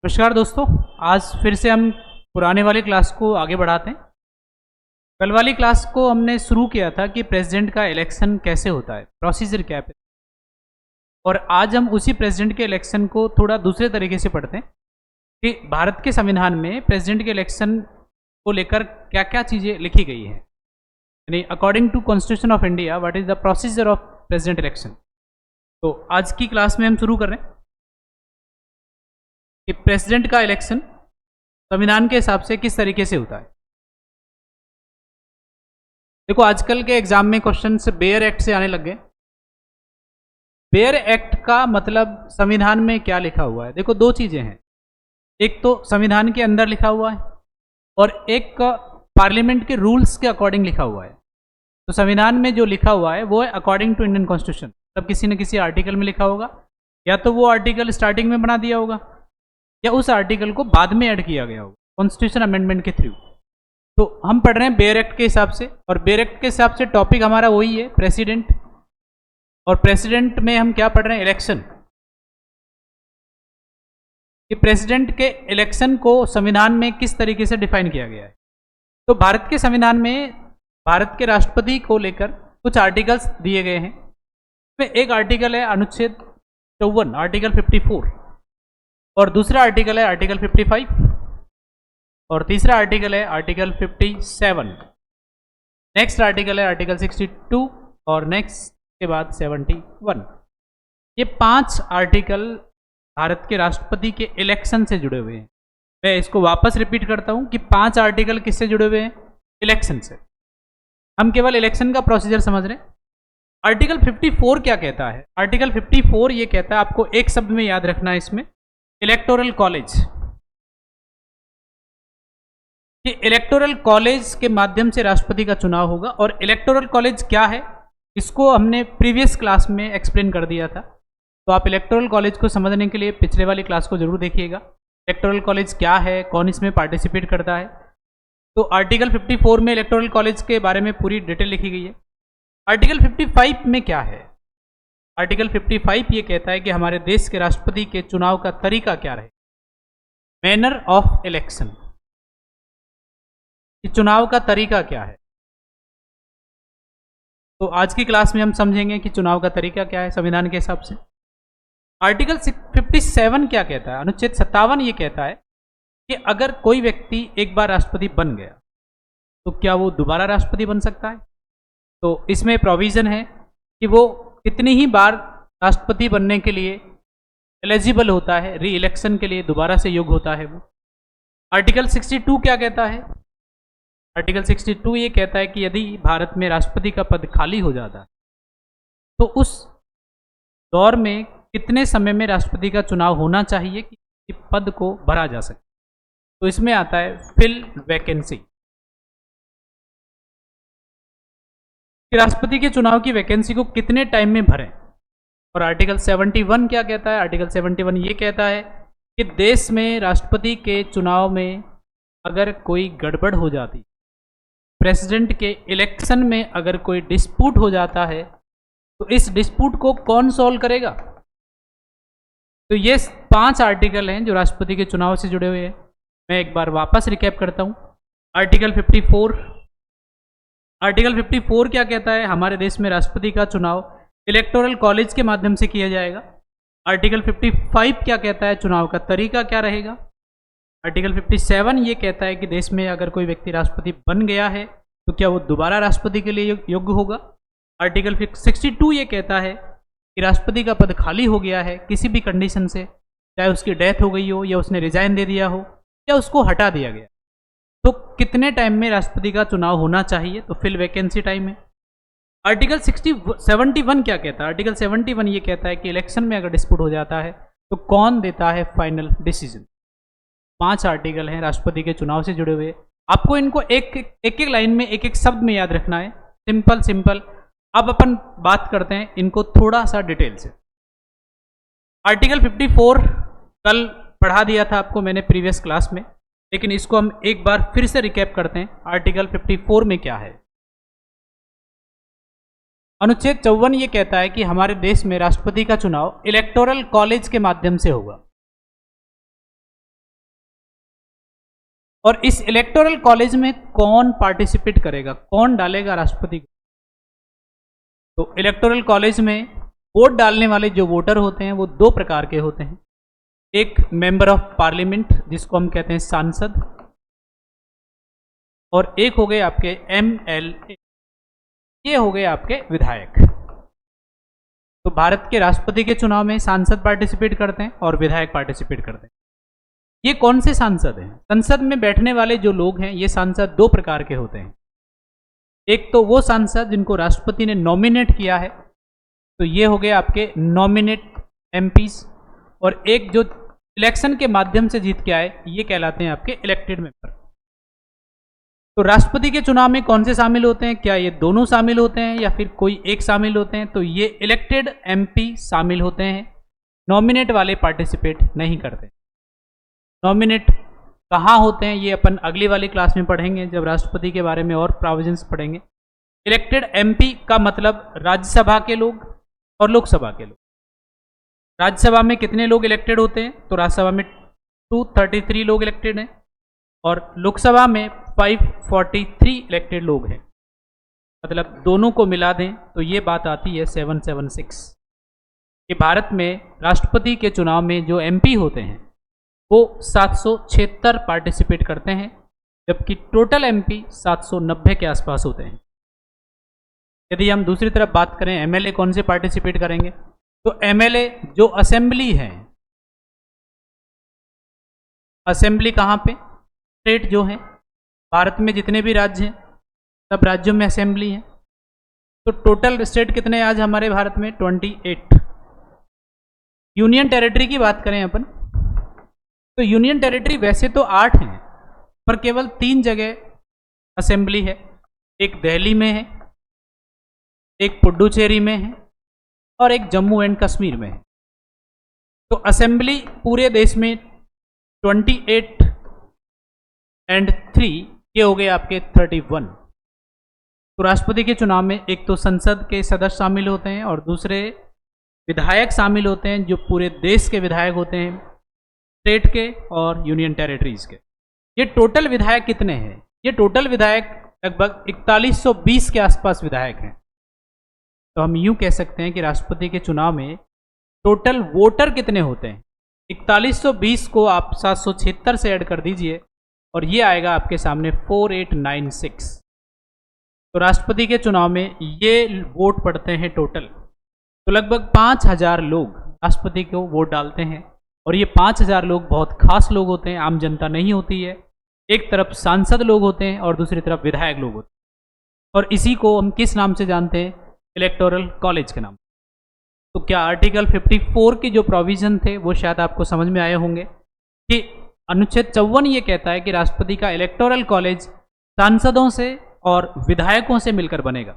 नमस्कार दोस्तों। आज फिर से हम पुराने वाली क्लास को आगे बढ़ाते हैं। कल वाली क्लास को हमने शुरू किया था कि प्रेसिडेंट का इलेक्शन कैसे होता है, प्रोसीजर क्या है। और आज हम उसी प्रेसिडेंट के इलेक्शन को थोड़ा दूसरे तरीके से पढ़ते हैं कि भारत के संविधान में प्रेसिडेंट के इलेक्शन को लेकर क्या क्या चीज़ें लिखी गई हैं, यानी according to constitution of India what is the procedure of president election. तो आज की क्लास में हम शुरू कर रहे हैं कि प्रेसिडेंट का इलेक्शन संविधान के हिसाब से किस तरीके से होता है। देखो, आजकल के एग्जाम में क्वेश्चन बेयर एक्ट से आने लग गए। बेयर एक्ट का मतलब संविधान में क्या लिखा हुआ है। देखो, दो चीजें हैं, एक तो संविधान के अंदर लिखा हुआ है और एक पार्लियामेंट के रूल्स के अकॉर्डिंग लिखा हुआ है। तो संविधान में जो लिखा हुआ है वो है अकॉर्डिंग टू इंडियन कॉन्स्टिट्यूशन, तब किसी न किसी आर्टिकल में लिखा होगा, या तो वो आर्टिकल स्टार्टिंग में बना दिया होगा या उस आर्टिकल को बाद में ऐड किया गया होगा कॉन्स्टिट्यूशन अमेंडमेंट के थ्रू। तो हम पढ़ रहे हैं बेयर एक्ट के हिसाब से, और बेयर एक्ट के हिसाब से टॉपिक हमारा वही है प्रेसिडेंट। और प्रेसिडेंट में हम क्या पढ़ रहे हैं, इलेक्शन। कि प्रेसिडेंट के इलेक्शन को संविधान में किस तरीके से डिफाइन किया गया है। तो भारत के संविधान में भारत के राष्ट्रपति को लेकर कुछ आर्टिकल्स दिए गए हैं। इसमें एक आर्टिकल है अनुच्छेद 54, आर्टिकल 54, और दूसरा आर्टिकल है आर्टिकल 55, और तीसरा आर्टिकल है आर्टिकल 57। नेक्स्ट आर्टिकल है आर्टिकल 62, और नेक्स्ट के बाद 71। ये 5 आर्टिकल भारत के राष्ट्रपति के इलेक्शन से जुड़े हुए हैं। मैं इसको वापस रिपीट करता हूं कि 5 आर्टिकल किससे जुड़े हुए हैं, इलेक्शन से। हम केवल इलेक्शन का प्रोसीजर समझ रहे हैं। आर्टिकल 54 क्या कहता है। आर्टिकल 54 ये कहता है, आपको एक शब्द में याद रखना है इसमें, इलेक्टोरल कॉलेज। कि इलेक्टोरल कॉलेज के माध्यम से राष्ट्रपति का चुनाव होगा। और इलेक्टोरल कॉलेज क्या है, इसको हमने प्रीवियस क्लास में एक्सप्लेन कर दिया था। तो आप इलेक्टोरल कॉलेज को समझने के लिए पिछले वाली क्लास को जरूर देखिएगा। इलेक्टोरल कॉलेज क्या है, कौन इसमें पार्टिसिपेट करता है। तो आर्टिकल 54 में इलेक्टोरल कॉलेज के बारे में पूरी डिटेल लिखी गई है। आर्टिकल 55 में क्या है, आर्टिकल 55 ये कहता है कि हमारे देश के राष्ट्रपति के चुनाव का तरीका क्या रहे, मैनर ऑफ इलेक्शन, कि चुनाव का तरीका क्या है। तो आज की क्लास में हम समझेंगे कि चुनाव का तरीका क्या है संविधान के हिसाब से। आर्टिकल 57 क्या कहता है, अनुच्छेद 57 ये कहता है कि अगर कोई व्यक्ति एक बार राष्ट्रपति बन गया तो क्या वो दोबारा राष्ट्रपति बन सकता है। तो इसमें प्रोविजन है कि वो कितनी ही बार राष्ट्रपति बनने के लिए एलिजिबल होता है, री इलेक्शन के लिए दोबारा से योग्य होता है वो। आर्टिकल 62 क्या कहता है, आर्टिकल 62 ये कहता है कि यदि भारत में राष्ट्रपति का पद खाली हो जाता है तो उस दौर में कितने समय में राष्ट्रपति का चुनाव होना चाहिए कि पद को भरा जा सके। तो इसमें आता है फिल वैकेंसी, कि राष्ट्रपति के चुनाव की वैकेंसी को कितने टाइम में भरें। और आर्टिकल 71 क्या कहता है, आर्टिकल 71 ये कहता है कि देश में राष्ट्रपति के चुनाव में अगर कोई गड़बड़ हो जाती, प्रेसिडेंट के इलेक्शन में अगर कोई डिस्प्यूट हो जाता है तो इस डिस्प्यूट को कौन सॉल्व करेगा। तो ये 5 आर्टिकल हैं जो राष्ट्रपति के चुनाव से जुड़े हुए हैं। मैं एक बार वापस रिकैप करता हूं। आर्टिकल 54, आर्टिकल 54 क्या कहता है, हमारे देश में राष्ट्रपति का चुनाव इलेक्टोरल कॉलेज के माध्यम से किया जाएगा। आर्टिकल 55 क्या कहता है, चुनाव का तरीका क्या रहेगा। आर्टिकल 57 ये कहता है कि देश में अगर कोई व्यक्ति राष्ट्रपति बन गया है तो क्या वो दोबारा राष्ट्रपति के लिए योग्य होगा। आर्टिकल 62 ये कहता है कि राष्ट्रपति का पद खाली हो गया है किसी भी कंडीशन से, चाहे उसकी डेथ हो गई हो या उसने रिजाइन दे दिया हो या उसको हटा दिया गया, तो कितने टाइम में राष्ट्रपति का चुनाव होना चाहिए, तो फिल वैकेंसी टाइम है। आर्टिकल 71 क्या कहता है, आर्टिकल 71 ये कहता है कि इलेक्शन में अगर डिस्प्यूट हो जाता है तो कौन देता है फाइनल डिसीजन। 5 आर्टिकल हैं राष्ट्रपति के चुनाव से जुड़े हुए। आपको इनको एक लाइन में एक शब्द में याद रखना है, सिंपल सिंपल। अब अपन बात करते हैं इनको थोड़ा सा डिटेल से। आर्टिकल 54 कल पढ़ा दिया था आपको मैंने प्रीवियस क्लास में, लेकिन इसको हम एक बार फिर से रिकैप करते हैं। आर्टिकल 54 में क्या है, अनुच्छेद 54 ये कहता है कि हमारे देश में राष्ट्रपति का चुनाव इलेक्टोरल कॉलेज के माध्यम से होगा। और इस इलेक्टोरल कॉलेज में कौन पार्टिसिपेट करेगा, कौन डालेगा राष्ट्रपति को? तो इलेक्टोरल कॉलेज में वोट डालने वाले जो वोटर होते हैं वो दो प्रकार के होते हैं। एक मेंबर ऑफ पार्लियामेंट जिसको हम कहते हैं सांसद, और एक हो गए आपके MLA, ये हो गए आपके विधायक। तो भारत के राष्ट्रपति के चुनाव में सांसद पार्टिसिपेट करते हैं और विधायक पार्टिसिपेट करते हैं। ये कौन से सांसद हैं? संसद में बैठने वाले जो लोग हैं ये सांसद दो प्रकार के होते हैं। एक तो वो सांसद जिनको राष्ट्रपति ने नॉमिनेट किया है, तो ये हो गए आपके नॉमिनेट MPs, और एक जो इलेक्शन के माध्यम से जीत के आए ये कहलाते हैं आपके इलेक्टेड मेंबर। तो राष्ट्रपति के चुनाव में कौन से शामिल होते हैं? क्या ये दोनों शामिल होते हैं या फिर कोई एक शामिल होते हैं? तो ये इलेक्टेड MP शामिल होते हैं, नॉमिनेट वाले पार्टिसिपेट नहीं करते। नॉमिनेट कहाँ होते हैं ये अपन अगली वाली क्लास में पढ़ेंगे जब राष्ट्रपति के बारे में और प्रोविजंस पढ़ेंगे। इलेक्टेड MP का मतलब राज्यसभा के लोग और लोकसभा के लोग। राज्यसभा में कितने लोग इलेक्टेड होते हैं? तो राज्यसभा में 233 लोग इलेक्टेड हैं और लोकसभा में 543 इलेक्टेड लोग हैं। मतलब दोनों को मिला दें तो ये बात आती है 776 कि भारत में राष्ट्रपति के चुनाव में जो MP होते हैं वो 776 पार्टिसिपेट करते हैं, जबकि टोटल MP 790 के आसपास होते हैं। यदि हम दूसरी तरफ बात करें MLA कौन से पार्टिसिपेट करेंगे, तो MLA जो असेंबली है, असेंबली कहाँ पे? स्टेट जो है, भारत में जितने भी राज्य हैं सब राज्यों में असेंबली है। तो टोटल स्टेट कितने आज हमारे भारत में? 28। यूनियन टेरिटरी की बात करें अपन, तो यूनियन टेरिटरी वैसे तो 8 हैं पर केवल 3 जगह असेंबली है। एक दिल्ली में है, एक पुडुचेरी में है और एक जम्मू एंड कश्मीर में है। तो असेंबली पूरे देश में 28 एंड 3 ये हो गए आपके 31। तो राष्ट्रपति के चुनाव में एक तो संसद के सदस्य शामिल होते हैं और दूसरे विधायक शामिल होते हैं जो पूरे देश के विधायक होते हैं, स्टेट के और यूनियन टेरिटरीज के। ये टोटल विधायक कितने हैं? ये टोटल विधायक लगभग 4120 के आसपास विधायक हैं। तो हम यूं कह सकते हैं कि राष्ट्रपति के चुनाव में टोटल वोटर कितने होते हैं? 4120 को आप 776 से ऐड कर दीजिए और ये आएगा आपके सामने 4896। तो राष्ट्रपति के चुनाव में ये वोट पड़ते हैं टोटल। तो लगभग 5000 लोग राष्ट्रपति को वोट डालते हैं और ये 5000 लोग बहुत खास लोग होते हैं, आम जनता नहीं होती है। एक तरफ सांसद लोग होते हैं और दूसरी तरफ विधायक लोग होते हैं, और इसी को हम किस नाम से जानते हैं? इलेक्टोरल कॉलेज के नाम। तो क्या आर्टिकल 54 के जो प्रोविजन थे वो शायद आपको समझ में आए होंगे कि अनुच्छेद 54 ये कहता है कि राष्ट्रपति का इलेक्टोरल कॉलेज सांसदों से और विधायकों से मिलकर बनेगा।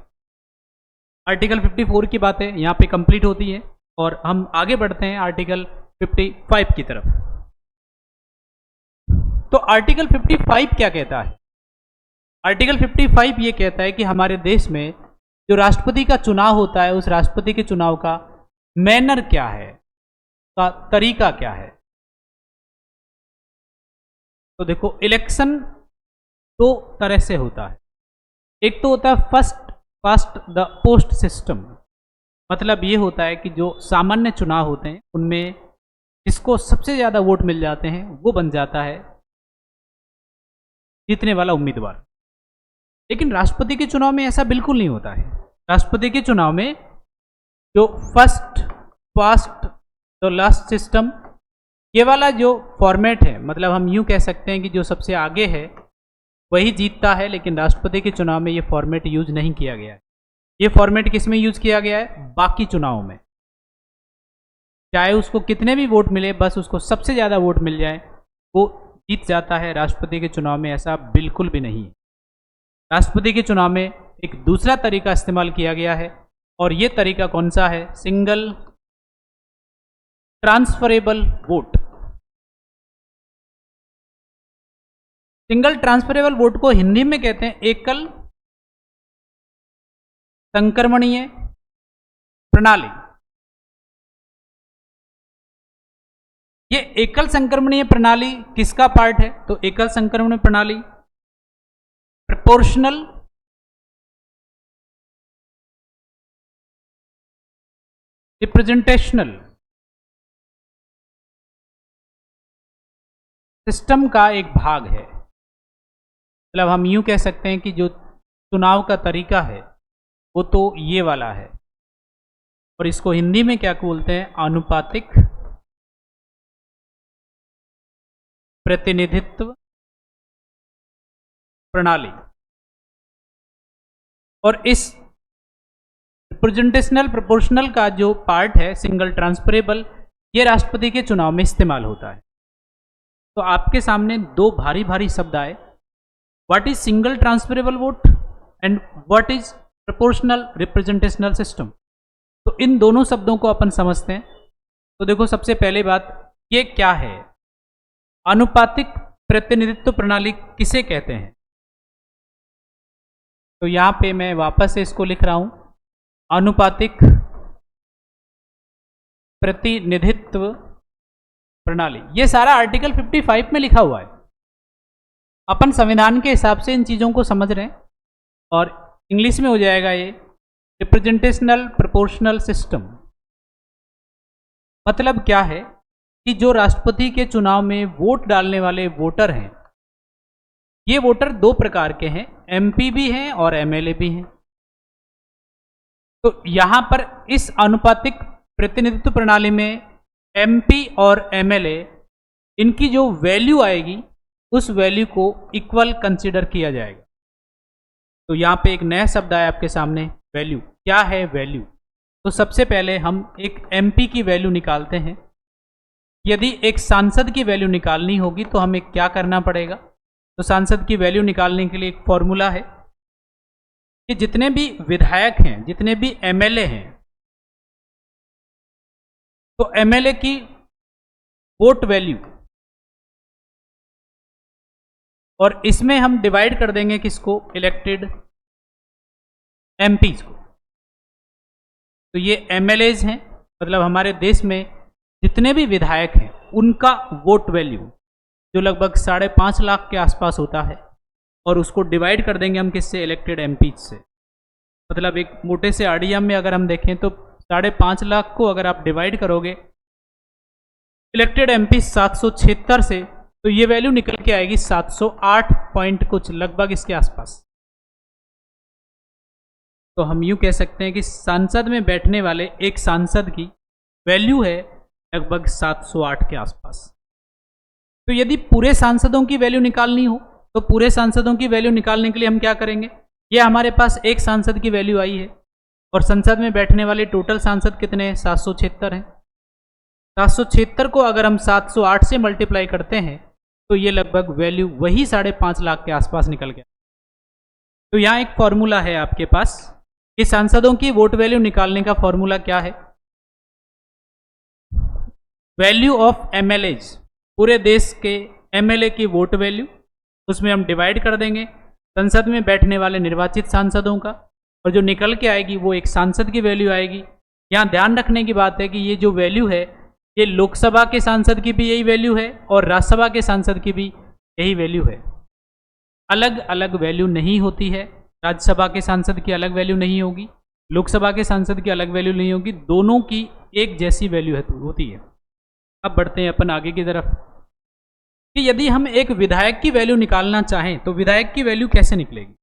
आर्टिकल 54 की बातें यहाँ पे कंप्लीट होती है और हम आगे बढ़ते हैं आर्टिकल 55 की तरफ। तो आर्टिकल 55 क्या कहता है? आर्टिकल 55 ये कहता है कि हमारे देश में जो राष्ट्रपति का चुनाव होता है उस राष्ट्रपति के चुनाव का मैनर क्या है, का तरीका क्या है। तो देखो, इलेक्शन दो तरह से होता है। एक तो होता है first past the post system. मतलब ये होता है कि जो सामान्य चुनाव होते हैं उनमें जिसको सबसे ज़्यादा वोट मिल जाते हैं वो बन जाता है जीतने वाला उम्मीदवार। लेकिन राष्ट्रपति के चुनाव में ऐसा बिल्कुल नहीं होता है। राष्ट्रपति के चुनाव में जो first past the last system, ये वाला जो फॉर्मेट है, मतलब हम यूं कह सकते हैं कि जो सबसे आगे है वही जीतता है, लेकिन राष्ट्रपति के चुनाव में ये फॉर्मेट यूज नहीं किया गया है। ये फॉर्मेट किस में यूज किया गया है? बाकी चुनावों में। चाहे उसको कितने भी वोट मिले, बस उसको सबसे ज़्यादा वोट मिल जाए वो जीत जाता है। राष्ट्रपति के चुनाव में ऐसा बिल्कुल भी नहीं है। राष्ट्रपति के चुनाव में एक दूसरा तरीका इस्तेमाल किया गया है, और ये तरीका कौन सा है? Single transferable vote. Single transferable vote को हिंदी में कहते हैं एकल संक्रमणीय प्रणाली। ये एकल संक्रमणीय प्रणाली किसका पार्ट है? तो एकल संक्रमणीय प्रणाली प्रोपोर्शनल रिप्रेजेंटेशनल सिस्टम का एक भाग है। मतलब हम यूं कह सकते हैं कि जो चुनाव का तरीका है वो तो ये वाला है, और इसको हिंदी में क्या बोलते हैं? आनुपातिक प्रतिनिधित्व प्रणाली। और इस रिप्रेजेंटेशनल प्रोपोर्शनल का जो पार्ट है सिंगल ट्रांसफरेबल, ये राष्ट्रपति के चुनाव में इस्तेमाल होता है। तो आपके सामने दो भारी भारी शब्द आए, what is single transferable vote and what is proportional representational system. तो इन दोनों शब्दों को अपन समझते हैं। तो देखो, सबसे पहले बात, ये क्या है? आनुपातिक प्रतिनिधित्व प्रणाली किसे कहते हैं? तो यहां पे मैं वापस से इसको लिख रहा हूं, आनुपातिक प्रतिनिधित्व प्रणाली। ये सारा आर्टिकल 55 में लिखा हुआ है। अपन संविधान के हिसाब से इन चीजों को समझ रहे हैं, और इंग्लिश में हो जाएगा ये रिप्रेजेंटेशनल प्रोपोर्शनल सिस्टम। मतलब क्या है कि जो राष्ट्रपति के चुनाव में वोट डालने वाले वोटर हैं, ये वोटर दो प्रकार के हैं, एमपी भी हैं और एमएलए भी हैं। तो यहां पर इस आनुपातिक प्रतिनिधित्व प्रणाली में एमपी और एमएलए, इनकी जो वैल्यू आएगी उस वैल्यू को इक्वल कंसीडर किया जाएगा। तो यहां पे एक नया शब्द आया आपके सामने, वैल्यू। क्या है वैल्यू? तो सबसे पहले हम एक एमपी की वैल्यू निकालते हैं। यदि एक सांसद की वैल्यू निकालनी होगी तो हमें क्या करना पड़ेगा? तो सांसद की वैल्यू निकालने के लिए एक फॉर्मूला है कि जितने भी विधायक हैं, जितने भी एमएलए हैं, तो एमएलए की वोट वैल्यू, और इसमें हम डिवाइड कर देंगे किसको? इलेक्टेड एमपीज को। तो ये एमएलएज हैं, मतलब हमारे देश में जितने भी विधायक हैं उनका वोट वैल्यू, जो लगभग 5.5 लाख के आसपास होता है, और उसको डिवाइड कर देंगे हम किससे? इलेक्टेड एमपीज से। मतलब एक मोटे से आइडिया में अगर हम देखें तो 5.5 लाख को अगर आप डिवाइड करोगे इलेक्टेड एमपी 776 से, तो ये वैल्यू निकल के आएगी 708 पॉइंट कुछ, लगभग इसके आसपास। तो हम यूं कह सकते हैं कि संसद में बैठने वाले एक सांसद की वैल्यू है लगभग 708 के आसपास। तो यदि पूरे सांसदों की वैल्यू निकालनी हो तो पूरे सांसदों की वैल्यू निकालने के लिए हम क्या करेंगे? ये हमारे पास एक सांसद की वैल्यू आई है, और संसद में बैठने वाले टोटल सांसद कितने हैं? 776 हैं। 776 को अगर हम 708 से मल्टीप्लाई करते हैं तो ये लगभग वैल्यू वही 5.5 लाख के आसपास निकल गया। तो यहाँ एक फॉर्मूला है आपके पास कि सांसदों की वोट वैल्यू निकालने का फॉर्मूला क्या है? वैल्यू ऑफ एमएलएज, पूरे देश के एमएलए की वोट वैल्यू, उसमें हम डिवाइड कर देंगे संसद में बैठने वाले निर्वाचित सांसदों का, और जो निकल के आएगी वो एक सांसद की वैल्यू आएगी। यहाँ ध्यान रखने की बात है कि ये जो वैल्यू है ये लोकसभा के सांसद की भी यही वैल्यू है और राज्यसभा के सांसद की भी यही वैल्यू है। अलग अलग वैल्यू नहीं होती है। राज्यसभा के सांसद की अलग वैल्यू नहीं होगी, लोकसभा के सांसद की अलग वैल्यू नहीं होगी, दोनों की एक जैसी वैल्यू होती है। अब बढ़ते हैं अपन आगे की तरफ कि यदि हम एक विधायक की वैल्यू निकालना चाहें तो विधायक की वैल्यू कैसे निकलेगी?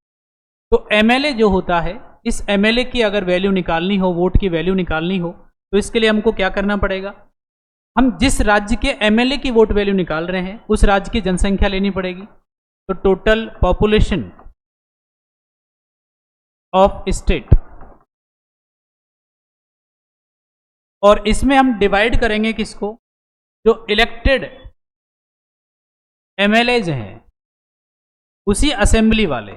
तो एमएलए जो होता है, इस एमएलए की अगर वैल्यू निकालनी हो, वोट की वैल्यू निकालनी हो, तो इसके लिए हमको क्या करना पड़ेगा? हम जिस राज्य के एमएलए की वोट वैल्यू निकाल रहे हैं उस राज्य की जनसंख्या लेनी पड़ेगी। तो टोटल पॉपुलेशन ऑफ स्टेट, और इसमें हम डिवाइड करेंगे किसको? जो इलेक्टेड एमएलएज हैं उसी असेंबली वाले,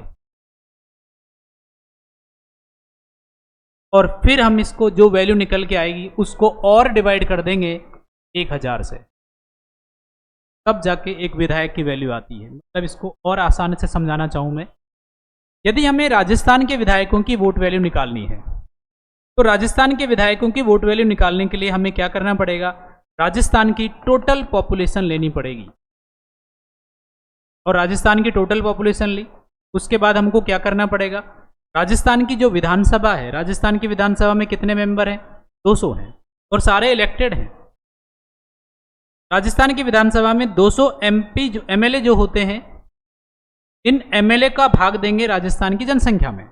और फिर हम इसको जो वैल्यू निकल के आएगी उसको और डिवाइड कर देंगे 1000 से, तब जाके एक विधायक की वैल्यू आती है। मतलब इसको और आसान से समझाना चाहूं मैं, यदि हमें राजस्थान के विधायकों की वोट वैल्यू निकालनी है तो राजस्थान के विधायकों की वोट वैल्यू निकालने के लिए हमें क्या करना पड़ेगा? राजस्थान की टोटल पॉपुलेशन लेनी पड़ेगी, और राजस्थान की टोटल पॉपुलेशन ली, उसके बाद हमको क्या करना पड़ेगा, राजस्थान की जो विधानसभा है, राजस्थान की विधानसभा में कितने मेंबर हैं, 200 हैं, और सारे इलेक्टेड हैं। राजस्थान की विधानसभा में 200 एमपी जो एमएलए जो होते हैं, इन एमएलए का भाग देंगे राजस्थान की जनसंख्या में,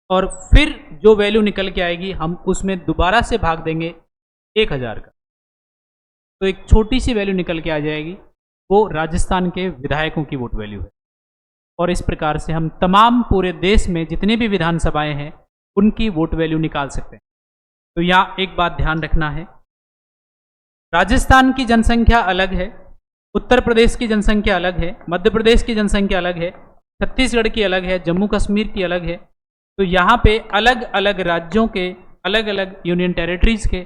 और फिर जो वैल्यू निकल के आएगी हम उसमें दोबारा से भाग देंगे 1000 का, तो एक छोटी सी वैल्यू निकल के आ जाएगी, वो राजस्थान के विधायकों की वोट वैल्यू है। और इस प्रकार से हम तमाम पूरे देश में जितनी भी विधानसभाएं हैं उनकी वोट वैल्यू निकाल सकते हैं। तो यहाँ एक बात ध्यान रखना है, राजस्थान की जनसंख्या अलग है, उत्तर प्रदेश की जनसंख्या अलग है, मध्य प्रदेश की जनसंख्या अलग है, छत्तीसगढ़ की अलग है, जम्मू कश्मीर की अलग है। तो यहाँ पे अलग अलग राज्यों के, अलग अलग यूनियन टेरिटरीज के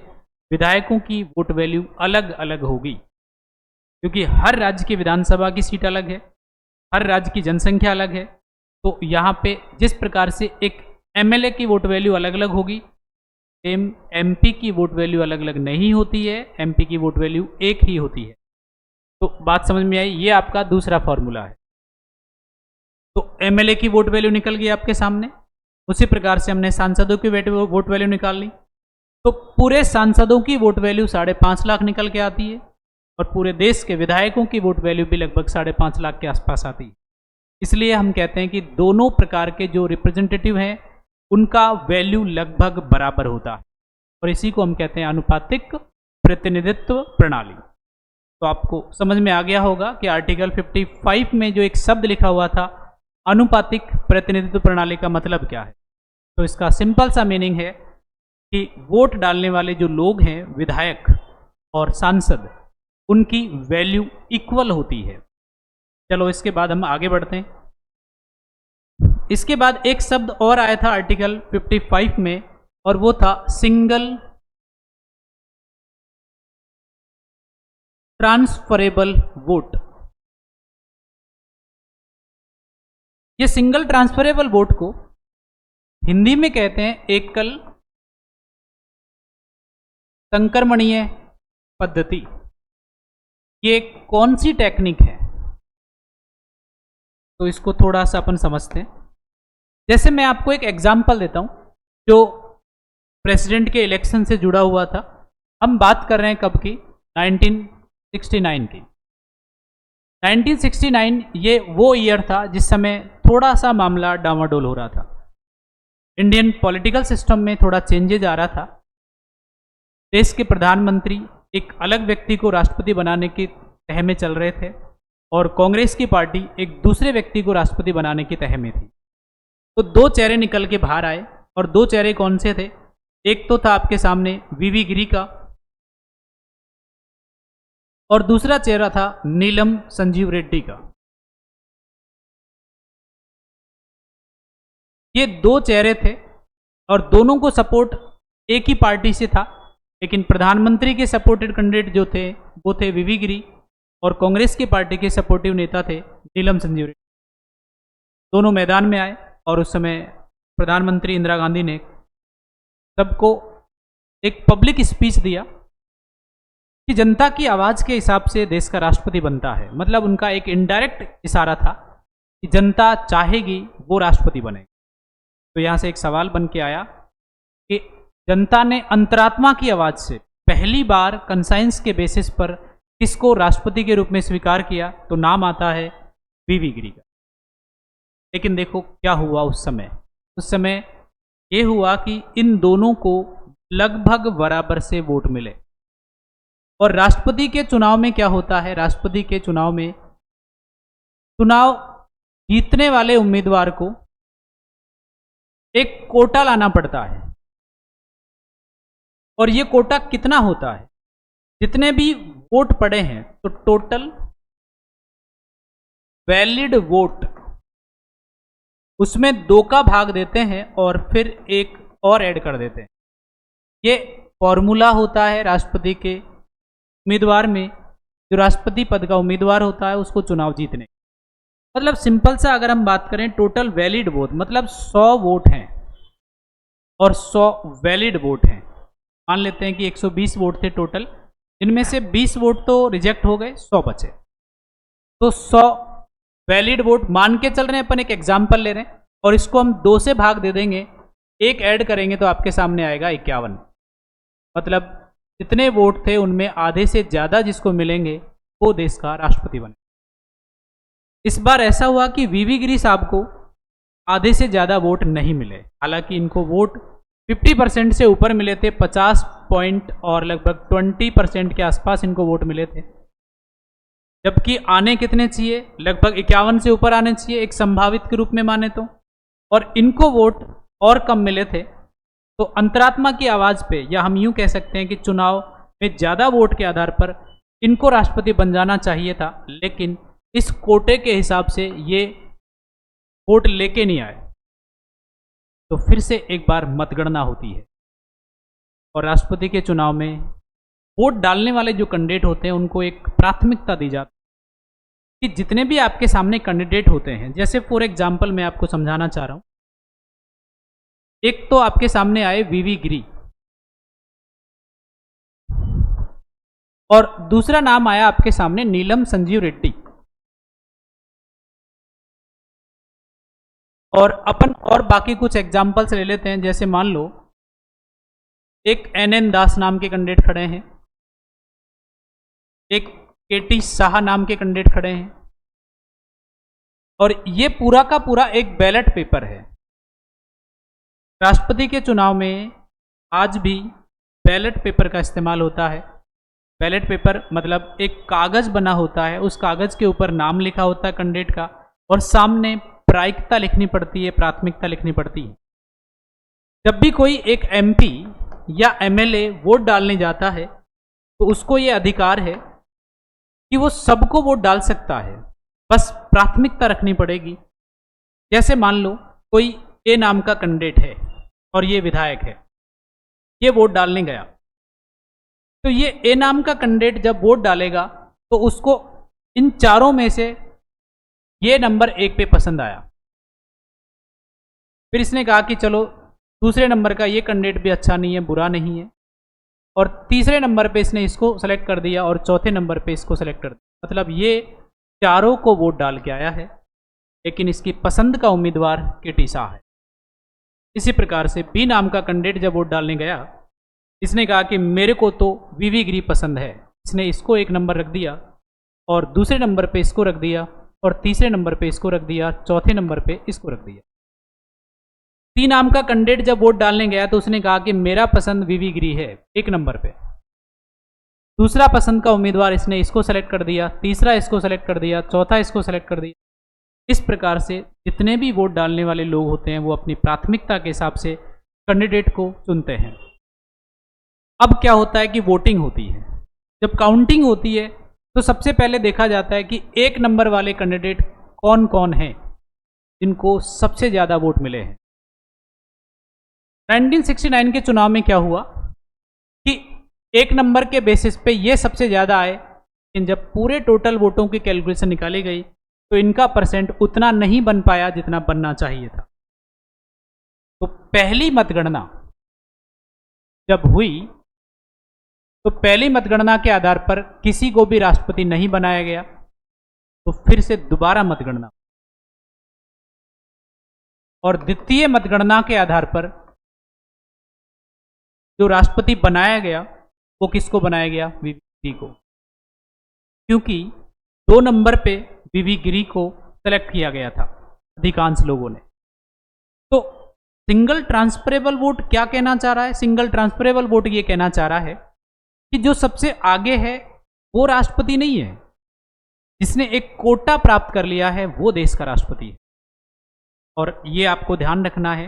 विधायकों की वोट वैल्यू अलग अलग होगी, क्योंकि हर राज्य की विधानसभा की सीट अलग है, हर राज्य की जनसंख्या अलग है। तो यहाँ पे जिस प्रकार से एक एमएलए की वोट वैल्यू अलग अलग होगी, एमपी की वोट वैल्यू अलग अलग नहीं होती है, एमपी की वोट वैल्यू एक ही होती है। तो बात समझ में आई, ये आपका दूसरा फॉर्मूला है। तो एमएलए की वोट वैल्यू निकल गई आपके सामने, उसी प्रकार से हमने सांसदों की वोट वैल्यू निकाल ली। तो पूरे सांसदों की वोट वैल्यू 5.5 लाख निकल के आती है, और पूरे देश के विधायकों की वोट वैल्यू भी लगभग 5.5 लाख के आसपास आती है। इसलिए हम कहते हैं कि दोनों प्रकार के जो रिप्रेजेंटेटिव हैं उनका वैल्यू लगभग बराबर होता है, और इसी को हम कहते हैं अनुपातिक प्रतिनिधित्व प्रणाली। तो आपको समझ में आ गया होगा कि आर्टिकल 55 में जो एक शब्द लिखा हुआ था अनुपातिक प्रतिनिधित्व प्रणाली का मतलब क्या है। तो इसका सिंपल सा मीनिंग है कि वोट डालने वाले जो लोग हैं, विधायक और सांसद, उनकी वैल्यू इक्वल होती है। चलो इसके बाद हम आगे बढ़ते हैं। इसके बाद एक शब्द और आया था आर्टिकल 55 में, और वो था सिंगल ट्रांसफरेबल वोट। ये सिंगल ट्रांसफरेबल वोट को हिंदी में कहते हैं एकल संक्रमणीय पद्धति। ये कौन सी टेक्निक है, तो इसको थोड़ा सा अपन समझते हैं। जैसे मैं आपको एक एग्जांपल देता हूं जो प्रेसिडेंट के इलेक्शन से जुड़ा हुआ था। हम बात कर रहे हैं कब की, 1969 की। 1969 ये वो ईयर था जिस समय थोड़ा सा मामला डामाडोल हो रहा था, इंडियन पॉलिटिकल सिस्टम में थोड़ा चेंजेज आ रहा था। देश के प्रधानमंत्री एक अलग व्यक्ति को राष्ट्रपति बनाने की तह में चल रहे थे, और कांग्रेस की पार्टी एक दूसरे व्यक्ति को राष्ट्रपति बनाने की तह में थी। तो दो चेहरे निकल के बाहर आए, और दो चेहरे कौन से थे, एक तो था आपके सामने वीवी गिरी का, और दूसरा चेहरा था नीलम संजीव रेड्डी का। ये दो चेहरे थे, और दोनों को सपोर्ट एक ही पार्टी से था, लेकिन प्रधानमंत्री के सपोर्टेड कैंडिडेट जो थे वो थे वीवी गिरी, और कांग्रेस की पार्टी के सपोर्टिव नेता थे नीलम संजीव रेड्डी। दोनों मैदान में आए, और उस समय प्रधानमंत्री इंदिरा गांधी ने सबको एक पब्लिक स्पीच दिया कि जनता की आवाज़ के हिसाब से देश का राष्ट्रपति बनता है। मतलब उनका एक इनडायरेक्ट इशारा था कि जनता चाहेगी वो राष्ट्रपति बने। तो यहाँ से एक सवाल बन के आया कि जनता ने अंतरात्मा की आवाज़ से पहली बार कंसाइंस के बेसिस पर किसको राष्ट्रपति के रूप में स्वीकार किया, तो नाम आता है वीवी गिरी का। लेकिन देखो क्या हुआ उस समय ये हुआ कि इन दोनों को लगभग बराबर से वोट मिले। और राष्ट्रपति के चुनाव में क्या होता है, राष्ट्रपति के चुनाव में चुनाव जीतने वाले उम्मीदवार को एक कोटा लाना पड़ता है, और ये कोटा कितना होता है, जितने भी वोट पड़े हैं, तो टोटल वैलिड वोट उसमें 2 का भाग देते हैं, और फिर एक और ऐड कर देते हैं। ये फॉर्मूला होता है राष्ट्रपति के उम्मीदवार में, जो राष्ट्रपति पद का उम्मीदवार होता है उसको चुनाव जीतने। मतलब सिंपल सा अगर हम बात करें, टोटल वैलिड वोट मतलब 100 वोट हैं और 100 वैलिड वोट हैं। मान लेते हैं कि 120 वोट थे टोटल, इनमें से 20 वोट तो रिजेक्ट हो गए, 100 बचे। तो 100 वैलिड वोट मान के चल रहे हैं, अपन एक एग्जाम्पल ले रहे हैं, और इसको हम 2 से भाग दे देंगे, एक ऐड करेंगे तो आपके सामने आएगा 51। मतलब जितने वोट थे उनमें आधे से ज़्यादा जिसको मिलेंगे वो देश का राष्ट्रपति बने। इस बार ऐसा हुआ कि वीवी गिरी साहब को आधे से ज़्यादा वोट नहीं मिले, हालांकि इनको वोट 50% से ऊपर मिले थे, 50 पॉइंट और लगभग 20% के आसपास इनको वोट मिले थे, जबकि आने कितने चाहिए, लगभग 51 से ऊपर आने चाहिए एक संभावित के रूप में माने तो, और इनको वोट और कम मिले थे। तो अंतरात्मा की आवाज़ पे, या हम यूं कह सकते हैं कि चुनाव में ज़्यादा वोट के आधार पर इनको राष्ट्रपति बन जाना चाहिए था, लेकिन इस कोटे के हिसाब से ये वोट लेके नहीं आए। तो फिर से एक बार मतगणना होती है, और राष्ट्रपति के चुनाव में वोट डालने वाले जो कैंडिडेट होते हैं उनको एक प्राथमिकता दी जाती है कि जितने भी आपके सामने कैंडिडेट होते हैं, जैसे फॉर एग्जाम्पल मैं आपको समझाना चाह रहा हूं, एक तो आपके सामने आए वीवी गिरी, और दूसरा नाम आया आपके सामने नीलम संजीव रेड्डी, और अपन और बाकी कुछ एग्जाम्पल्स ले लेते हैं। जैसे मान लो एक NN दास नाम के कैंडिडेट खड़े हैं, एक KT शाह नाम के कैंडिडेट खड़े हैं, और ये पूरा का पूरा एक बैलेट पेपर है। राष्ट्रपति के चुनाव में आज भी बैलेट पेपर का इस्तेमाल होता है। बैलेट पेपर मतलब एक कागज़ बना होता है, उस कागज़ के ऊपर नाम लिखा होता है कैंडिडेट का, और सामने प्रायिकता लिखनी पड़ती है, प्राथमिकता लिखनी पड़ती है। जब भी कोई एक MP या MLA वोट डालने जाता है तो उसको ये अधिकार है कि वो सबको वोट डाल सकता है, बस प्राथमिकता रखनी पड़ेगी। जैसे मान लो कोई A नाम का कैंडिडेट है और ये विधायक है, ये वोट डालने गया, तो ये A नाम का कैंडिडेट जब वोट डालेगा तो उसको इन चारों में से ये नंबर 1 पे पसंद आया। फिर इसने कहा कि चलो दूसरे नंबर का ये कैंडिडेट भी अच्छा नहीं है, बुरा नहीं है, और तीसरे नंबर पे इसने इसको सेलेक्ट कर दिया, और चौथे नंबर पे इसको सेलेक्ट कर दिया। मतलब ये चारों को वोट डाल के आया है, लेकिन इसकी पसंद का उम्मीदवार KT शाह है। इसी प्रकार से B नाम का कैंडिडेट जब वोट डालने गया, इसने कहा कि मेरे को तो वीवी गिरी पसंद है, इसने इसको 1 नंबर रख दिया, और दूसरे नंबर पे इसको रख दिया, और तीसरे नंबर पे इसको रख दिया, चौथे नंबर पे इसको रख दिया। C नाम का कैंडिडेट जब वोट डालने गया तो उसने कहा कि मेरा पसंद वीवी गिरी है 1 नंबर पे, दूसरा पसंद का उम्मीदवार इसने इसको सेलेक्ट कर दिया, तीसरा इसको सेलेक्ट कर दिया, चौथा इसको सेलेक्ट कर दिया। इस प्रकार से जितने भी वोट डालने वाले लोग होते हैं वो अपनी प्राथमिकता के हिसाब से कैंडिडेट को चुनते हैं। अब क्या होता है कि वोटिंग होती है, जब काउंटिंग होती है तो सबसे पहले देखा जाता है कि 1 नंबर वाले कैंडिडेट कौन कौन हैं जिनको सबसे ज़्यादा वोट मिले हैं। 1969 के चुनाव में क्या हुआ कि 1 नंबर के बेसिस पे ये सबसे ज़्यादा आए, लेकिन जब पूरे टोटल वोटों की कैलकुलेशन निकाली गई तो इनका परसेंट उतना नहीं बन पाया जितना बनना चाहिए था। तो पहली मतगणना जब हुई तो पहली मतगणना के आधार पर किसी को भी राष्ट्रपति नहीं बनाया गया, तो फिर से दोबारा मतगणना, और द्वितीय मतगणना के आधार पर जो राष्ट्रपति बनाया गया वो किसको बनाया गया, वीवी गिरी को, क्योंकि 2 नंबर पे वीवी गिरी को सेलेक्ट किया गया था अधिकांश लोगों ने। तो सिंगल ट्रांसफरेबल वोट क्या कहना चाह रहा है? सिंगल ट्रांसफरेबल वोट ये कहना चाह रहा है कि जो सबसे आगे है वो राष्ट्रपति नहीं है, जिसने एक कोटा प्राप्त कर लिया है वो देश का राष्ट्रपति है। और ये आपको ध्यान रखना है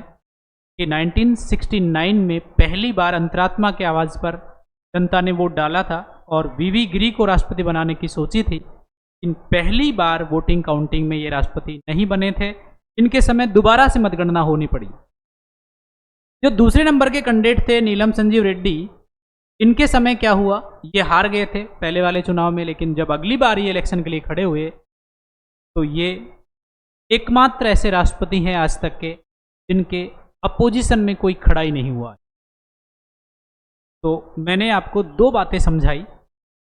कि 1969 में पहली बार अंतरात्मा के आवाज़ पर जनता ने वोट डाला था और वीवी गिरी को राष्ट्रपति बनाने की सोची थी। इन पहली बार वोटिंग काउंटिंग में ये राष्ट्रपति नहीं बने थे, इनके समय दोबारा से मतगणना होनी पड़ी। जो दूसरे नंबर के कैंडिडेट थे नीलम संजीव रेड्डी, इनके समय क्या हुआ, ये हार गए थे पहले वाले चुनाव में, लेकिन जब अगली बार ये इलेक्शन के लिए खड़े हुए तो ये एकमात्र ऐसे राष्ट्रपति हैं आज तक के जिनके अपोजिशन में कोई खड़ा ही नहीं हुआ। तो मैंने आपको 2 बातें समझाई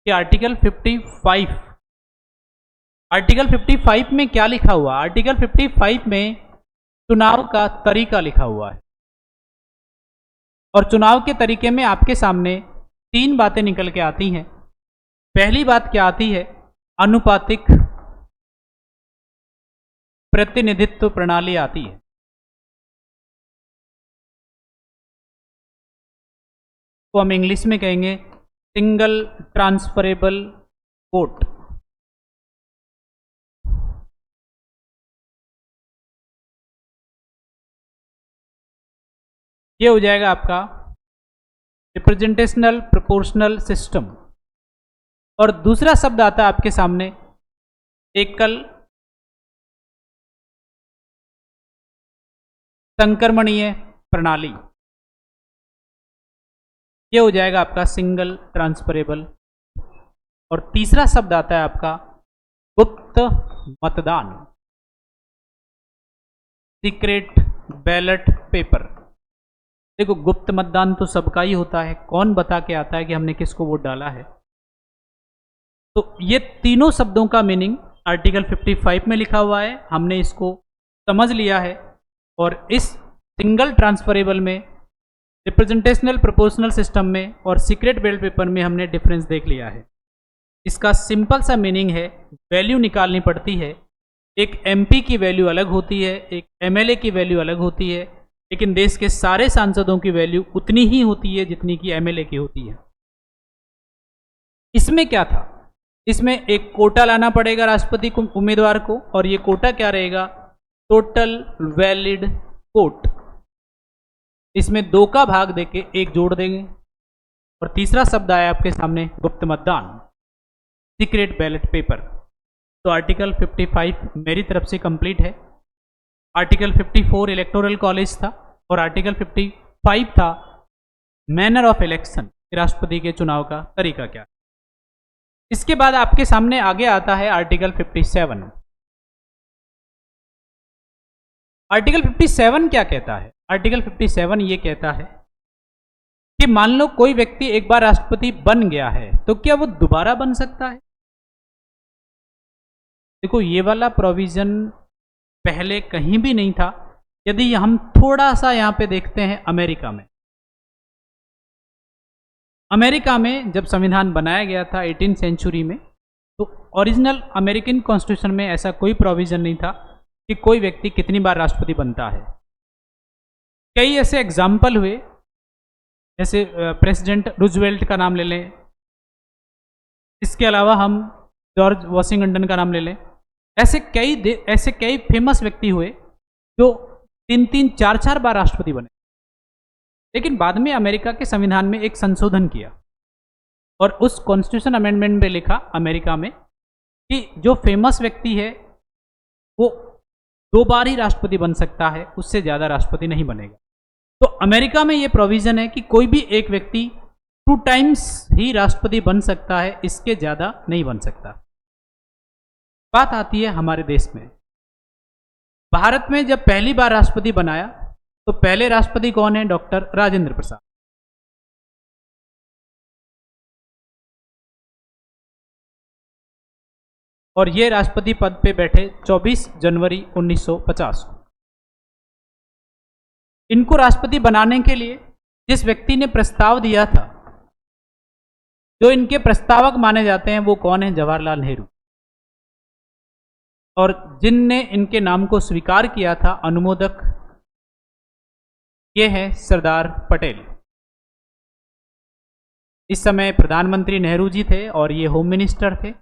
कि आर्टिकल 55 में क्या लिखा हुआ? आर्टिकल 55 में चुनाव का तरीका लिखा हुआ है, और चुनाव के तरीके में आपके सामने 3 बातें निकल के आती हैं। पहली बात क्या आती है? अनुपातिक प्रतिनिधित्व प्रणाली आती है। तो हम इंग्लिश में कहेंगे सिंगल ट्रांसफरेबल वोट। ये हो जाएगा आपका रिप्रेजेंटेशनल प्रोपोर्शनल सिस्टम। और दूसरा शब्द आता है आपके सामने एकल संक्रमणीय प्रणाली। ये हो जाएगा आपका सिंगल ट्रांसफरेबल। और तीसरा शब्द आता है आपका गुप्त मतदान, सीक्रेट बैलेट पेपर। देखो, गुप्त मतदान तो सबका ही होता है, कौन बता के आता है कि हमने किसको वोट डाला है? तो ये तीनों शब्दों का मीनिंग आर्टिकल 55 में लिखा हुआ है, हमने इसको समझ लिया है। और इस सिंगल ट्रांसफरेबल में, रिप्रेजेंटेशनल प्रोपोर्शनल सिस्टम में और सीक्रेट बैलेट पेपर में हमने डिफरेंस देख लिया है। इसका सिंपल सा मीनिंग है, वैल्यू निकालनी पड़ती है। एक एमपी की वैल्यू अलग होती है, एक एमएलए की वैल्यू अलग होती है, लेकिन देश के सारे सांसदों की वैल्यू उतनी ही होती है जितनी की एमएलए की होती है। इसमें क्या था? इसमें एक कोटा लाना पड़ेगा राष्ट्रपति को, उम्मीदवार को, और ये कोटा क्या रहेगा? Total valid vote. इसमें 2 का भाग देके 1 जोड़ देंगे। और तीसरा शब्द आया आपके सामने गुप्त मतदान, सीक्रेट बैलेट पेपर। तो आर्टिकल 55 मेरी तरफ से कंप्लीट है। आर्टिकल 54 इलेक्टोरल कॉलेज था, और आर्टिकल 55 था मैनर ऑफ इलेक्शन, राष्ट्रपति के चुनाव का तरीका क्या। इसके बाद आपके सामने आगे आता है आर्टिकल 57। आर्टिकल 57 क्या कहता है? आर्टिकल 57 ये कहता है कि मान लो कोई व्यक्ति एक बार राष्ट्रपति बन गया है, तो क्या वो दोबारा बन सकता है? देखो, ये वाला प्रोविजन पहले कहीं भी नहीं था। यदि हम थोड़ा सा यहां पे देखते हैं अमेरिका में, अमेरिका में जब संविधान बनाया गया था 18th सेंचुरी में, तो ओरिजिनल अमेरिकन कॉन्स्टिट्यूशन में ऐसा कोई प्रोविजन नहीं था कि कोई व्यक्ति कितनी बार राष्ट्रपति बनता है। कई ऐसे एग्जाम्पल हुए, जैसे प्रेसिडेंट रूजवेल्ट का नाम ले लें, इसके अलावा हम जॉर्ज वॉशिंगटन का नाम ले लें। ऐसे कई फेमस व्यक्ति हुए जो 3-3, 4-4 बार राष्ट्रपति बने। लेकिन बाद में अमेरिका के संविधान में एक संशोधन किया, और उस कॉन्स्टिट्यूशन अमेंडमेंट में लिखा अमेरिका में कि जो फेमस व्यक्ति है वो 2 बार ही राष्ट्रपति बन सकता है, उससे ज़्यादा राष्ट्रपति नहीं बनेगा। तो अमेरिका में ये प्रोविज़न है कि कोई भी एक व्यक्ति 2 टाइम्स ही राष्ट्रपति बन सकता है, इसके ज़्यादा नहीं बन सकता। बात आती है हमारे देश में। भारत में जब पहली बार राष्ट्रपति बनाया, तो पहले राष्ट्रपति कौन है? डॉक्टर राजेंद्र प्रसाद। और ये राष्ट्रपति पद पे बैठे 24 जनवरी 1950 को। इनको राष्ट्रपति बनाने के लिए जिस व्यक्ति ने प्रस्ताव दिया था, जो इनके प्रस्तावक माने जाते हैं, वो कौन है? जवाहरलाल नेहरू। और जिनने इनके नाम को स्वीकार किया था, अनुमोदक, ये है सरदार पटेल। इस समय प्रधानमंत्री नेहरू जी थे और ये होम मिनिस्टर थे।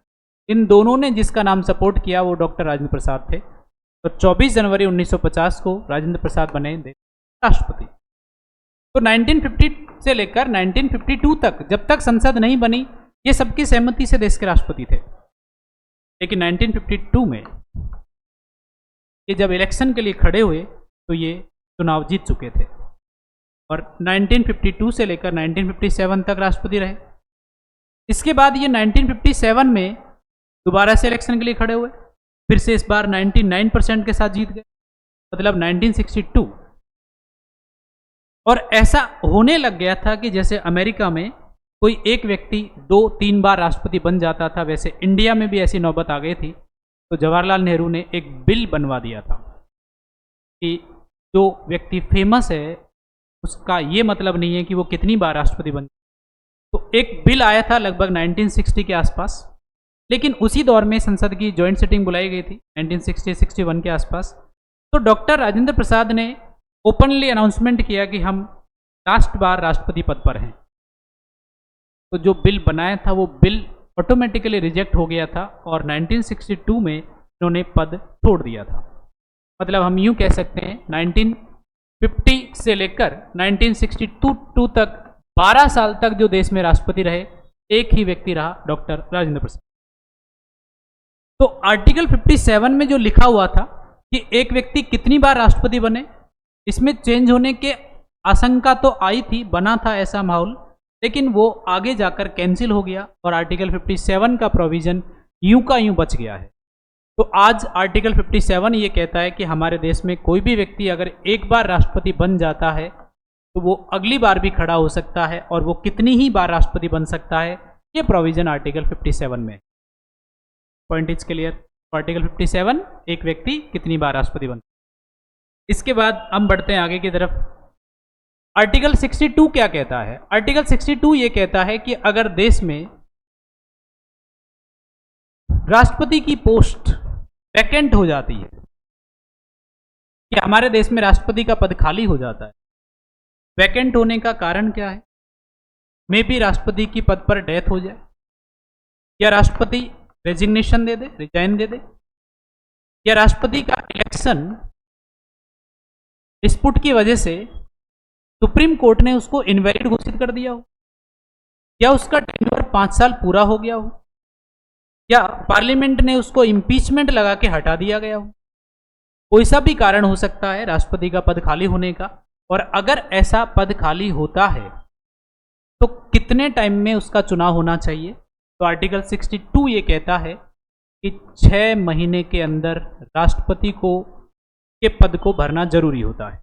इन दोनों ने जिसका नाम सपोर्ट किया वो डॉक्टर राजेंद्र प्रसाद थे। तो 24 जनवरी 1950 को राजेंद्र प्रसाद बने राष्ट्रपति। तो 1950 से लेकर 1952 तक, जब तक संसद नहीं बनी, ये सबकी सहमति से देश के राष्ट्रपति थे। लेकिन 1952 में ये जब इलेक्शन के लिए खड़े हुए तो ये चुनाव जीत चुके थे, और 1952 से लेकर 1957 तक राष्ट्रपति रहे। इसके बाद ये 1957 में दोबारा से इलेक्शन के लिए खड़े हुए, फिर से इस बार 99% के साथ जीत गए, मतलब 1962। और ऐसा होने लग गया था कि जैसे अमेरिका में कोई एक व्यक्ति 2-3 बार राष्ट्रपति बन जाता था, वैसे इंडिया में भी ऐसी नौबत आ गई थी, तो जवाहरलाल नेहरू ने एक बिल बनवा दिया था कि जो व्यक्ति फेमस है उसका ये मतलब नहीं है कि वो कितनी बार राष्ट्रपति बन। तो एक बिल आया था लगभग 1960 के आसपास, लेकिन उसी दौर में संसद की जॉइंट सिटिंग बुलाई गई थी 1960-61 के आसपास। तो डॉक्टर राजेंद्र प्रसाद ने ओपनली अनाउंसमेंट किया कि हम लास्ट बार राष्ट्रपति पद पर हैं। तो जो बिल बनाया था वो बिल ऑटोमेटिकली रिजेक्ट हो गया था और 1962 में इन्होंने पद छोड़ दिया था। मतलब हम यूँ कह सकते हैं 1950 से लेकर 1962 तक 12 साल तक जो देश में राष्ट्रपति रहे एक ही व्यक्ति रहा, डॉक्टर राजेंद्र प्रसाद। तो आर्टिकल 57 में जो लिखा हुआ था कि एक व्यक्ति कितनी बार राष्ट्रपति बने, इसमें चेंज होने के आशंका तो आई थी, बना था ऐसा माहौल, लेकिन वो आगे जाकर कैंसिल हो गया और आर्टिकल 57 का प्रोविजन यूं का यूं बच गया है। तो आज आर्टिकल 57 ये कहता है कि हमारे देश में कोई भी व्यक्ति अगर एक बार राष्ट्रपति बन जाता है तो वो अगली बार भी खड़ा हो सकता है, और वो कितनी ही बार राष्ट्रपति बन सकता है ये प्रोविजन आर्टिकल 57 में। Point is clear. आर्टिकल 57 एक व्यक्ति कितनी बार राष्ट्रपति बन। इसके बाद हम बढ़ते हैं आगे की तरफ। आर्टिकल 62 क्या कहता है? आर्टिकल 62 ये कहता है कि अगर देश में राष्ट्रपति की पोस्ट वैकेंट हो जाती है, कि हमारे देश में राष्ट्रपति का पद खाली हो जाता है, वैकेंट होने का कारण क्या है? मे भी राष्ट्रपति की पद पर डेथ हो जाए, या राष्ट्रपति रेजिग्नेशन दे दे, रिजाइन दे दे, या राष्ट्रपति का इलेक्शन डिस्प्यूट की वजह से सुप्रीम कोर्ट ने उसको इनवैलिड घोषित कर दिया हो, या उसका टेन्योर 5 साल पूरा हो गया हो, या पार्लियामेंट ने उसको इम्पीचमेंट लगा के हटा दिया गया हो। कोई सा भी कारण हो सकता है राष्ट्रपति का पद खाली होने का, और अगर ऐसा पद खाली होता है तो कितने टाइम में उसका चुनाव होना चाहिए? तो आर्टिकल 62 ये कहता है कि 6 महीने के अंदर राष्ट्रपति को के पद को भरना जरूरी होता है।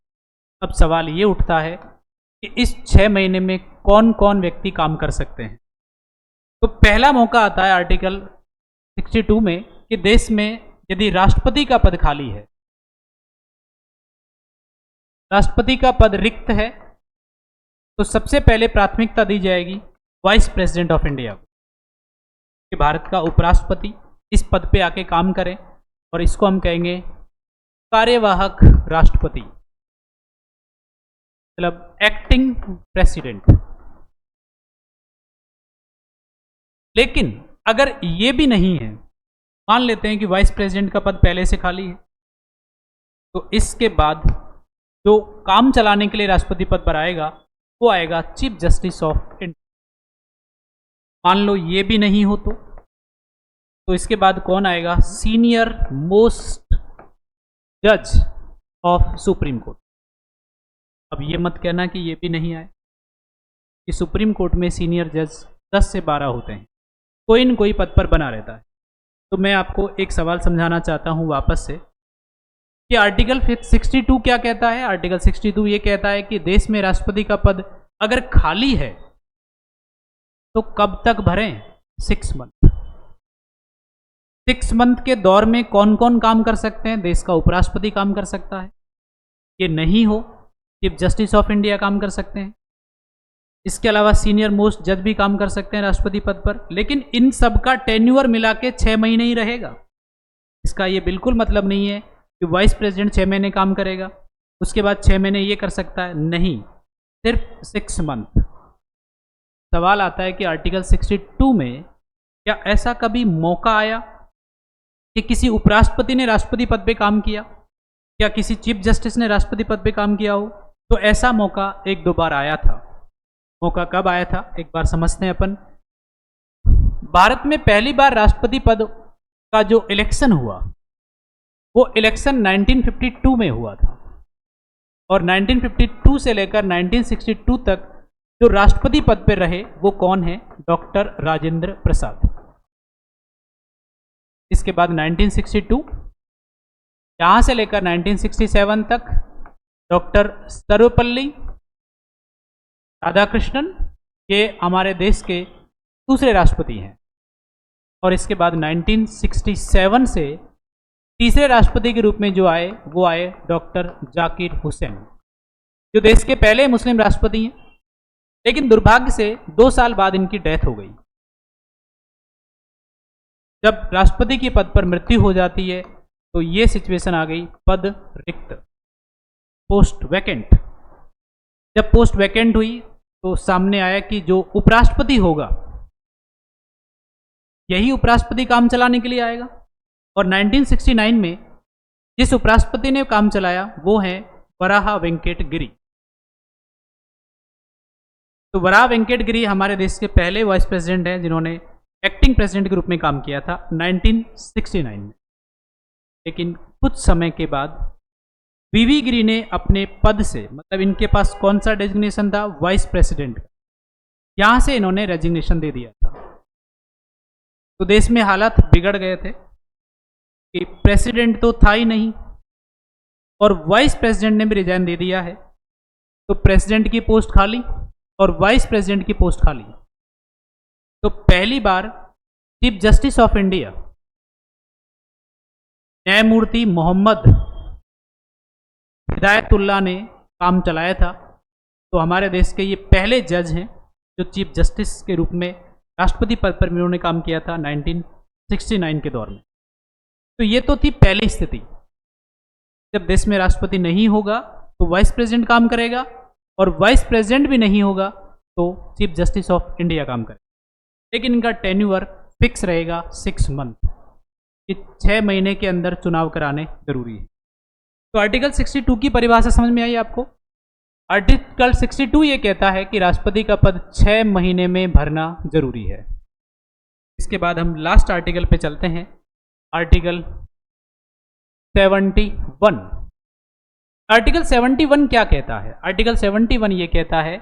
अब सवाल ये उठता है कि इस 6 महीने में कौन कौन व्यक्ति काम कर सकते हैं? तो पहला मौका आता है आर्टिकल 62 में कि देश में यदि राष्ट्रपति का पद खाली है, राष्ट्रपति का पद रिक्त है, तो सबसे पहले प्राथमिकता दी जाएगी वाइस प्रेसिडेंट ऑफ इंडिया को, कि भारत का उपराष्ट्रपति इस पद पे आके काम करें, और इसको हम कहेंगे कार्यवाहक राष्ट्रपति, मतलब एक्टिंग प्रेसिडेंट। लेकिन अगर ये भी नहीं है, मान लेते हैं कि वाइस प्रेसिडेंट का पद पहले से खाली है, तो इसके बाद जो काम चलाने के लिए राष्ट्रपति पद पर आएगा वो आएगा चीफ जस्टिस ऑफ इंडिया। मान लो ये भी नहीं हो तो इसके बाद कौन आएगा? सीनियर मोस्ट जज ऑफ सुप्रीम कोर्ट। अब ये मत कहना कि ये भी नहीं आए, कि सुप्रीम कोर्ट में सीनियर जज 10 से 12 होते हैं, कोई न कोई पद पर बना रहता है। तो मैं आपको एक सवाल समझाना चाहता हूँ वापस से, कि आर्टिकल 62 क्या कहता है? आर्टिकल 62 ये कहता है कि देश में राष्ट्रपति का पद अगर खाली है तो कब तक भरें? 6 मंथ। 6 मंथ के दौर में कौन कौन काम कर सकते हैं? देश का उपराष्ट्रपति काम कर सकता है, ये नहीं हो चीफ जस्टिस ऑफ इंडिया काम कर सकते हैं, इसके अलावा सीनियर मोस्ट जज भी काम कर सकते हैं राष्ट्रपति पद पर। लेकिन इन सब का टेन्योर मिला के 6 महीने ही रहेगा। इसका ये बिल्कुल मतलब नहीं है कि वाइस प्रेसिडेंट 6 महीने काम करेगा, उसके बाद 6 महीने ये कर सकता है, नहीं, सिर्फ 6 मंथ। सवाल आता है कि आर्टिकल 62 में क्या ऐसा कभी मौका आया कि किसी उपराष्ट्रपति ने राष्ट्रपति पद पे काम किया, या किसी चीफ जस्टिस ने राष्ट्रपति पद पे काम किया हो? तो ऐसा मौका 1-2 बार आया था। मौका कब आया था एक बार समझते हैं अपन। भारत में पहली बार राष्ट्रपति पद का जो इलेक्शन हुआ वो इलेक्शन 1952 में हुआ था, और 1952 से लेकर 1962 तक जो राष्ट्रपति पद पर रहे वो कौन है? डॉक्टर राजेंद्र प्रसाद। इसके बाद 1962 यहां से लेकर 1967 तक डॉक्टर सर्वपल्ली राधाकृष्णन ये हमारे देश के दूसरे राष्ट्रपति हैं। और इसके बाद 1967 से तीसरे राष्ट्रपति के रूप में जो आए वो आए डॉक्टर जाकिर हुसैन, जो देश के पहले मुस्लिम राष्ट्रपति हैं। लेकिन दुर्भाग्य से 2 साल बाद इनकी डेथ हो गई। जब राष्ट्रपति के पद पर मृत्यु हो जाती है तो ये सिचुएशन आ गई, पद रिक्त, पोस्ट वैकेंट। जब पोस्ट वैकेंट हुई तो सामने आया कि जो उपराष्ट्रपति होगा यही उपराष्ट्रपति काम चलाने के लिए आएगा। और 1969 में जिस उपराष्ट्रपति ने काम चलाया वो है वराहा वेंकट गिरी। तो वराहा वेंकट गिरी हमारे देश के पहले वाइस प्रेसिडेंट हैं जिन्होंने एक्टिंग प्रेसिडेंट के रूप में काम किया था 1969 में। लेकिन कुछ समय के बाद वीवी गिरी ने अपने पद से, मतलब इनके पास कौन सा डेजिग्नेशन था, वाइस प्रेसिडेंट, यहां से इन्होंने रेजिग्नेशन दे दिया था। तो देश में हालात बिगड़ गए थे कि प्रेसिडेंट तो था ही नहीं और वाइस प्रेसिडेंट ने भी रिजाइन दे दिया है। तो प्रेसिडेंट की पोस्ट खाली और वाइस प्रेसिडेंट की पोस्ट खाली। तो पहली बार चीफ जस्टिस ऑफ इंडिया न्यायमूर्ति मोहम्मद हिदायतुल्लाह ने काम चलाया था। तो हमारे देश के ये पहले जज हैं जो चीफ जस्टिस के रूप में राष्ट्रपति पद पर इन्होंने काम किया था 1969 के दौर में। तो ये तो थी पहली स्थिति, जब देश में राष्ट्रपति नहीं होगा तो वाइस प्रेसिडेंट काम करेगा और वाइस प्रेसिडेंट भी नहीं होगा तो चीफ जस्टिस ऑफ इंडिया काम करेगा। लेकिन इनका टेन्यूअर फिक्स रहेगा 6 मंथ, कि 6 महीने के अंदर चुनाव कराने जरूरी है। तो आर्टिकल 62 की परिभाषा समझ में आई आपको। आर्टिकल 62 ये कहता है कि राष्ट्रपति का पद 6 महीने में भरना जरूरी है। इसके बाद हम लास्ट आर्टिकल पे चलते हैं, आर्टिकल 71। आर्टिकल 71 क्या कहता है? आर्टिकल 71 ये कहता है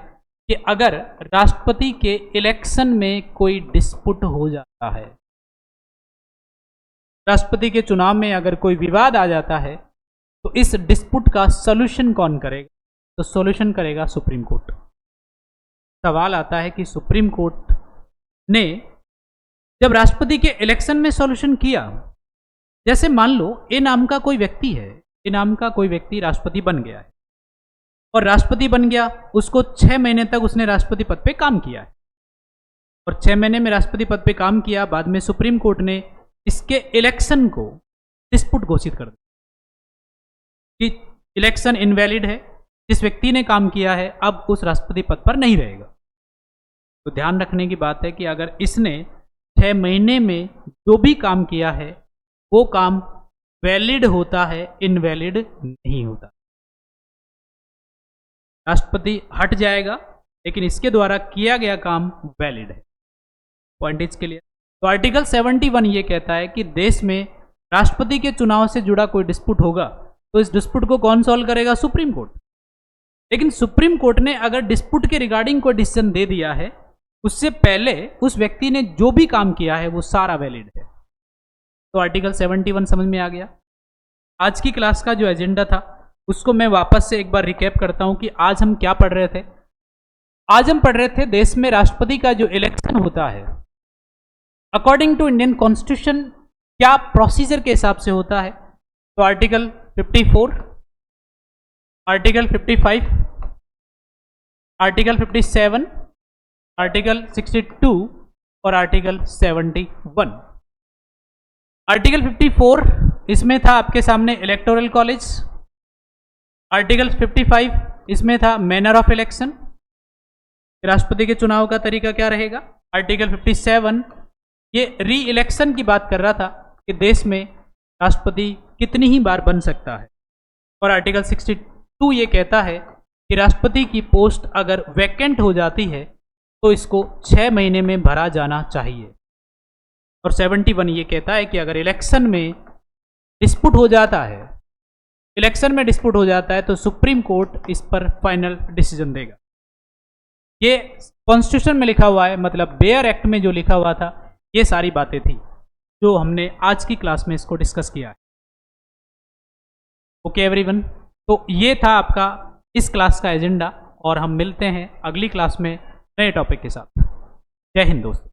कि अगर राष्ट्रपति के इलेक्शन में कोई डिस्प्यूट हो जाता है, राष्ट्रपति के चुनाव में अगर कोई विवाद आ जाता है, तो इस डिस्प्यूट का सॉल्यूशन कौन करेगा? तो सॉल्यूशन करेगा सुप्रीम कोर्ट। सवाल आता है कि सुप्रीम कोर्ट ने जब राष्ट्रपति के इलेक्शन में सॉल्यूशन किया, जैसे मान लो ए नाम का कोई व्यक्ति है, ए नाम का कोई व्यक्ति राष्ट्रपति बन गया है और राष्ट्रपति बन गया, उसको 6 महीने तक उसने राष्ट्रपति पद पे काम किया है और 6 महीने में राष्ट्रपति पद पे काम किया, बाद में सुप्रीम कोर्ट ने इसके इलेक्शन को डिस्प्यूट घोषित कर दिया कि इलेक्शन इनवैलिड है, जिस व्यक्ति ने काम किया है अब उस राष्ट्रपति पद पर नहीं रहेगा। तो ध्यान रखने की बात है कि अगर इसने 6 महीने में जो भी काम किया है वो काम वैलिड होता है, इनवैलिड नहीं होता। राष्ट्रपति हट जाएगा लेकिन इसके द्वारा किया गया काम वैलिड है। पॉइंटेज के लिए तो आर्टिकल 71 ये कहता है कि देश में राष्ट्रपति के चुनाव से जुड़ा कोई डिस्प्यूट होगा तो इस डिस्प्यूट को कौन सॉल्व करेगा? Supreme court. लेकिन सुप्रीम कोर्ट ने अगर डिस्प्यूट के रिगार्डिंग कोई डिसीजन दे दिया है, उससे पहले उस व्यक्ति ने जो भी काम किया है वो सारा वैलिड है। तो आर्टिकल 71 समझ में आ गया। आज की क्लास का जो एजेंडा था उसको मैं वापस से एक बार रिकैप करता हूं कि आज हम क्या पढ़ रहे थे। आज हम पढ़ रहे थे देश में राष्ट्रपति का जो इलेक्शन होता है अकॉर्डिंग टू इंडियन कॉन्स्टिट्यूशन क्या प्रोसीजर के हिसाब से होता है। तो आर्टिकल 54, आर्टिकल 55, आर्टिकल 57, आर्टिकल 62 और आर्टिकल 71। आर्टिकल 54 इसमें था आपके सामने इलेक्टोरल कॉलेज। आर्टिकल 55 इसमें था मैनर ऑफ इलेक्शन, राष्ट्रपति के चुनाव का तरीका क्या रहेगा। आर्टिकल 57 ये री इलेक्शन की बात कर रहा था कि देश में राष्ट्रपति कितनी ही बार बन सकता है। और आर्टिकल 62 ये कहता है कि राष्ट्रपति की पोस्ट अगर वैकेंट हो जाती है तो इसको 6 महीने में भरा जाना चाहिए। और 71 ये कहता है कि अगर इलेक्शन में डिस्प्यूट हो जाता है, इलेक्शन में डिस्प्यूट हो जाता है तो सुप्रीम कोर्ट इस पर फाइनल डिसीजन देगा। ये कॉन्स्टिट्यूशन में लिखा हुआ है, मतलब बेयर एक्ट में जो लिखा हुआ था ये सारी बातें थी जो हमने आज की क्लास में इसको डिस्कस किया है। ओके एवरीवन, तो ये था आपका इस क्लास का एजेंडा और हम मिलते हैं अगली क्लास में नए टॉपिक के साथ। जय हिंद दोस्तों।